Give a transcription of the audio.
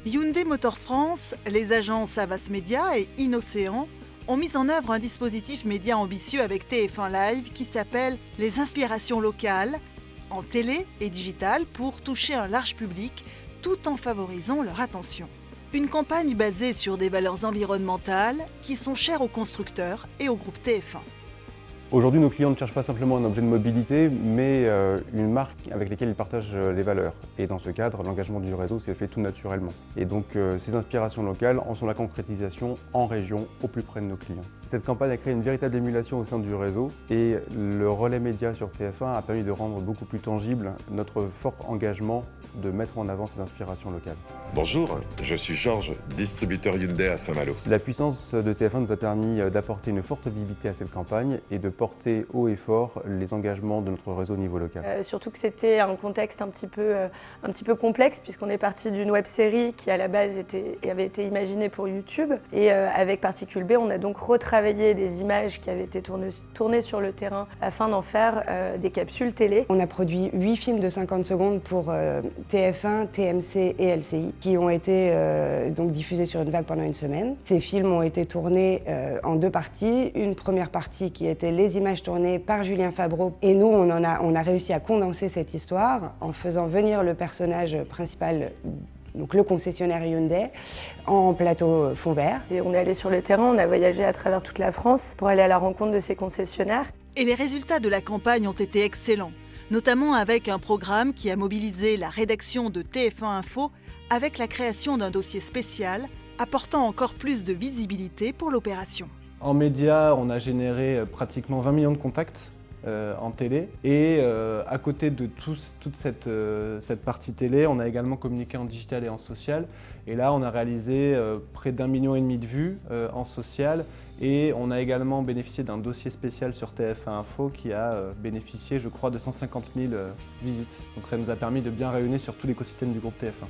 Hyundai Motor France, les agences Havas Media et Inocéan ont mis en œuvre un dispositif média ambitieux avec TF1 Live qui s'appelle les inspirations locales, en télé et digital pour toucher un large public tout en favorisant leur attention. Une campagne basée sur des valeurs environnementales qui sont chères aux constructeurs et au groupe TF1. Aujourd'hui, nos clients ne cherchent pas simplement un objet de mobilité, mais une marque avec laquelle ils partagent les valeurs. Et dans ce cadre, l'engagement du réseau s'est fait tout naturellement. Et donc, ces inspirations locales en sont la concrétisation en région, au plus près de nos clients. Cette campagne a créé une véritable émulation au sein du réseau et le relais média sur TF1 a permis de rendre beaucoup plus tangible notre fort engagement de mettre en avant ces inspirations locales. Bonjour, je suis Georges, distributeur Hyundai à Saint-Malo. La puissance de TF1 nous a permis d'apporter une forte visibilité à cette campagne et de porter haut et fort les engagements de notre réseau au niveau local. Surtout que c'était un contexte un petit peu complexe puisqu'on est parti d'une web-série qui à la base avait été imaginée pour YouTube et avec Particule B on a donc retravaillé des images qui avaient été tournées sur le terrain afin d'en faire des capsules télé. On a produit 8 films de 50 secondes pour TF1, TMC et LCI qui ont été donc diffusés sur une vague pendant une semaine. Ces films ont été tournés en deux parties. Une première partie qui était les images tournées par Julien Fabreau et nous on a réussi à condenser cette histoire en faisant venir le personnage principal, donc le concessionnaire Hyundai, en plateau fond vert. Et on est allé sur le terrain, on a voyagé à travers toute la France pour aller à la rencontre de ces concessionnaires. Et les résultats de la campagne ont été excellents, notamment avec un programme qui a mobilisé la rédaction de TF1 Info avec la création d'un dossier spécial apportant encore plus de visibilité pour l'opération. En médias, on a généré pratiquement 20 millions de contacts en télé et à côté de toute cette partie télé, on a également communiqué en digital et en social. Et là, on a réalisé près d'1,5 million de vues en social et on a également bénéficié d'un dossier spécial sur TF1 Info qui a bénéficié, je crois, de 150 000 visites. Donc ça nous a permis de bien rayonner sur tout l'écosystème du groupe TF1.